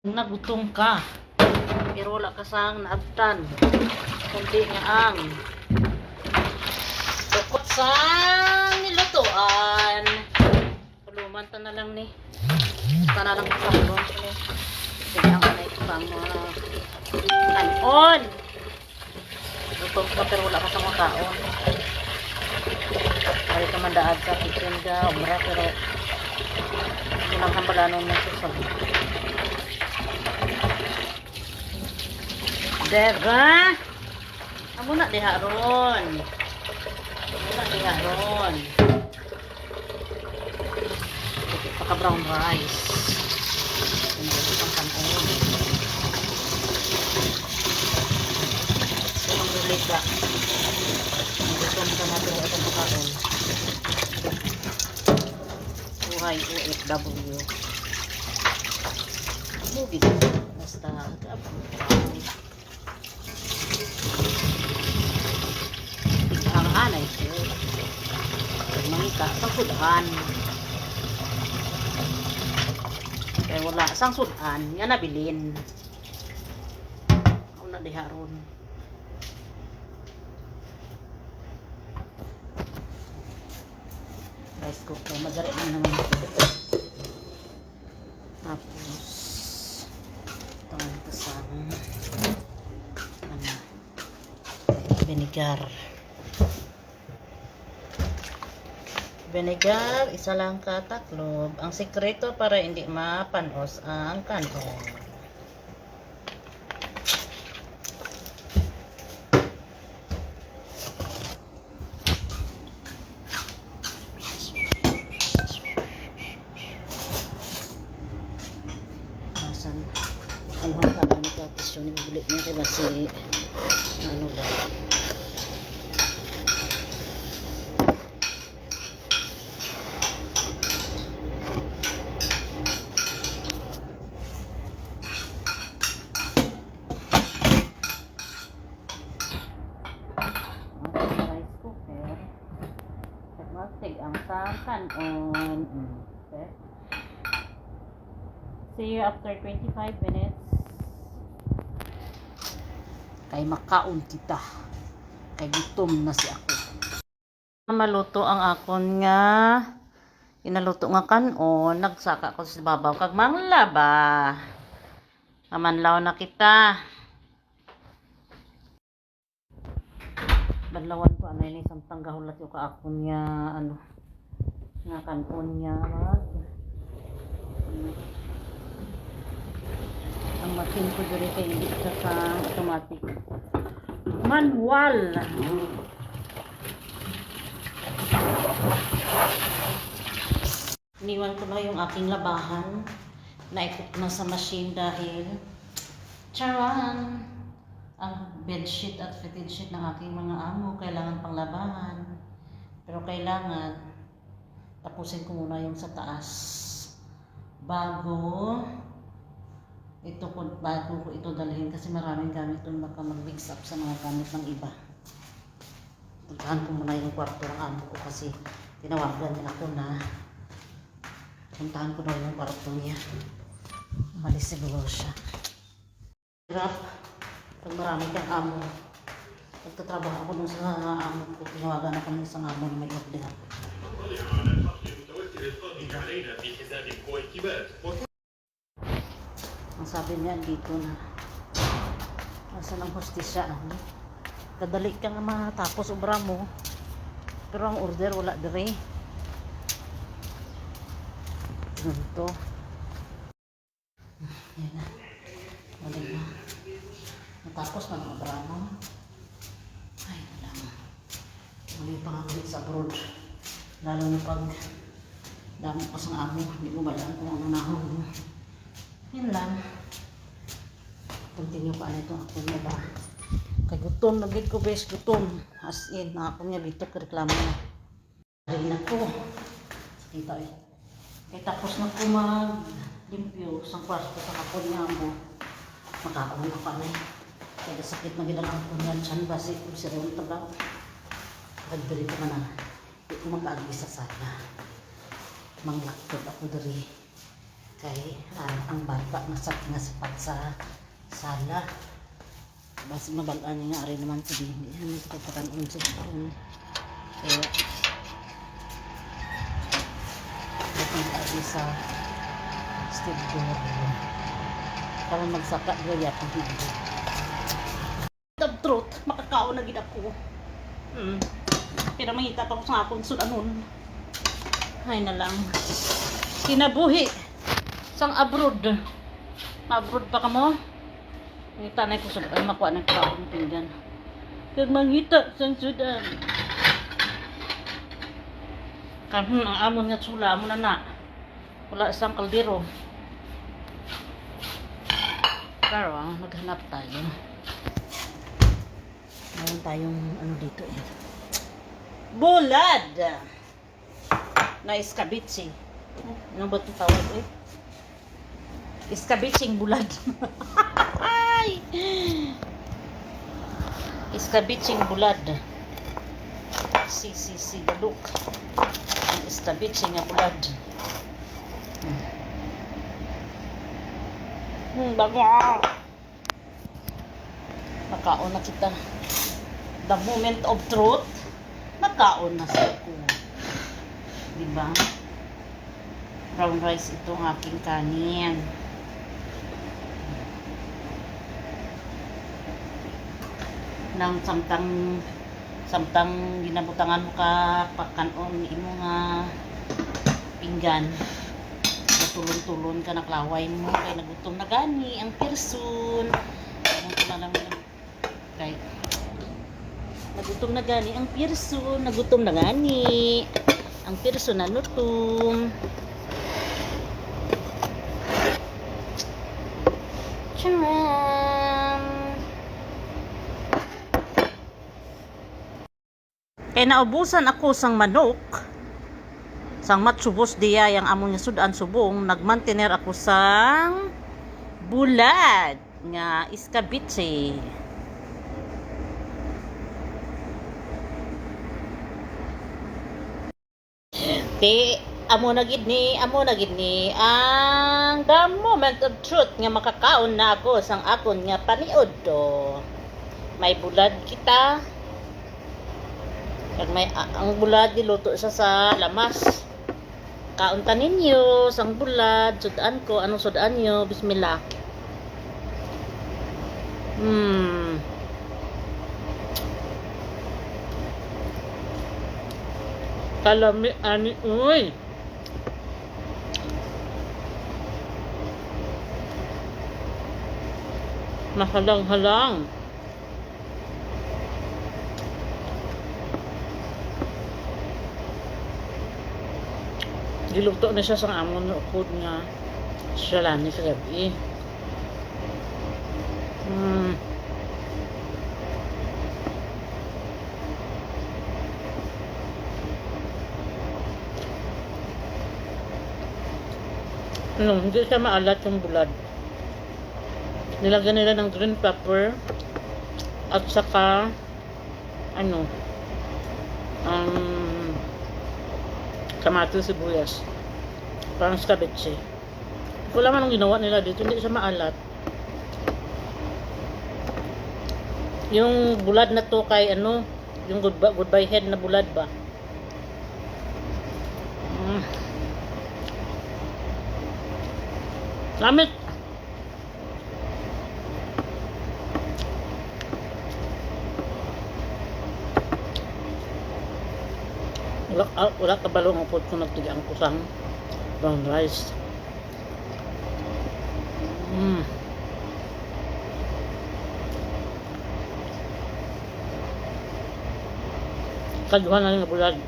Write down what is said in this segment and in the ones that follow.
Nagutom ka pero wala ka sang naabtan kundi nga ang bukod sang nilutuan puluman ta na lang ni ta na lang pulong ni kaya ang anay pang kanon gutom ka pero wala ka sang makaon ay ka mandaad sa kitchen ka umra pero ilang hambalanon mo susag. Diba? Amo na diha ron. Amo na diha ron. Paka brown rice. Ito pang kanon. Ito ang relate ka. Gutom ka na ito itong pakaon. Buhay OFW. Mugi dito. Basta ang anay ko mangita sang sudan kaya wala sang sudan nga nabilin ako na diha ron rice cooker madari na naman tapos ito sang vinegar isa lang kataklob ang sikreto para hindi mapanos ang kanon. Nasan ang hanggang ni kapis yun ibiglit niya kaya si ano ba ang sangkan on. Okay. See you after 25 minutes. Kay makaon kita. Kay gutom na si ako. Maluto ang akon nga inaluto nga kanon, nagsaka ko sa babaw kag manglaba. Amanlaw na kita. Badlawan ko anay ni samtang gahulat yung kaakon niya ano nga kanon niya ang machine ko diri kay hindi siya sa automatic manual iniwan ko na yung aking labahan naikot na sa machine dahil charan ang bedsheet at fitted sheet ng aking mga amo kailangan pang labahan pero kailangan tapusin ko muna yung sa taas bago ko ito dalhin kasi maraming gamit doon baka mag-mix up sa mga gamit ng iba. Puntahan ko muna yung kwarto ng amo ko kasi tinawagan niya ako na puntahan ko na yung kwarto niya umalis siguro siya hirap pag marami kang amo nagtatrabaho ako dun sa amo ko tinawagan ako ng isang amo na may order ang sabi niya dito na nasa ng hostisya kadali ka nga matapos obra mo pero ang order wala dire ganito yan na balik na matapos na ang obra mo ay wala muli pa nga ulit sa abroad lalo na pag dami ko sa amo hindi ko malaan kung ano nahon mo yun lang continue pa na itong ako niya ba kay gutom nagit ko bes gutom as in na ako niya dito reklamo na rin ako kita eh kaya tapos na ko maglimpyo sa kwarto sa kapon niya mo makaon ako na kaya sakit na ginagam ko niyan siyan basi kung si Ron tabaw nagbili ko na hindi ko mag-agi sa sana manglaktot ako dari Kay ang bata nga sapat sa sala. Basta mabalaan nga rin naman ko din. Hindi naman ito pagkakaroon sa ito. Kaya dapat lagi sa steel door. Para magsaka gaya pang hindi. The truth, makakaon na gid ako. Pero mangita pa ko sa akong sudanon. Ay na lang. Kinabuhi sang abroad. Ma-abroad pa ka mo? Ngita na ko sa ay makuha ng kaon pinggan. Kag mangita sang sudan. Kahit ang amon nga sula mo na. Wala isang kaldero. Pero maghanap tayo. Meron tayong ano dito eh. Bulad! Na iskabitsi. Ano ba itong tawag eh? Iskabitsing bulad. Ay! Iskabitsing bulad. Si, galuk. Iskabitsing nga bulad. Bago. Nakaon na kita. The moment of truth. Nakaon na sa ako. Diba? Brown rice itong aking kanin. Nang samtang ginabutangan mo ka pakanon imo nga pinggan. Tulon-tulon ka naklaway mo kay nagutom na gani ang person. Kay nagutom na gani ang person, nagutom na gani ang person na nutom. Charam. Kay naubusan ako sang manok. Sang matsubos diya yang amo niya sudan subong, nagmantener ako sang bulad nga iskabitse. Amo na gid ni ang the moment of truth nga makakaon na ako sang akon nga paniod to. May bulad kita. Kag may ang bulad diluto sa lamas. Kaunta ninyo sang bulad, sudan ko, anong sudan nyo? Bismillah. Kalami ani uy. Mahalang-halang. Giluto na siya sa amon ukod nga shalani sa gabi. Hindi siya maalat yung bulad. Nilagyan nila ng green pepper at saka kamatis, sibuyas. Parang skabetsi. Wala man ang ginawa nila dito, hindi siya maalat. Yung bulad na to kay yung goodbye head na bulad ba? Lamit. Wala kabalo ang upod ko nagtigang kusang brown rice. Kaduhan na nga bulad.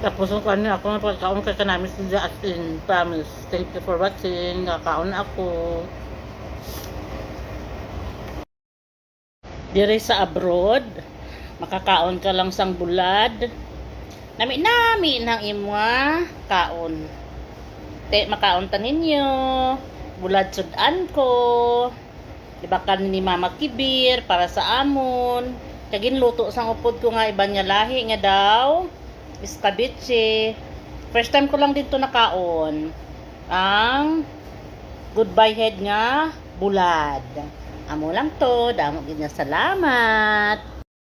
Tapos ang kanin ako ng pagkaon kay kanamis nila as in promise. Thank you for watching. Kakaon ako. Dire sa abroad, Makakaon ka lang sang bulad. Nami nang imwa kaon. Te makaon ta ninyo. Bulad sudan ko. Ibakan ni Mama Kibir para sa amon. Kagin luto sang upod ko nga iba niya lahi nga daw. Escabeche. First time ko lang dito nakaon. Ang goodbye head nga bulad. Amo lang to. Damo gid nga salamat.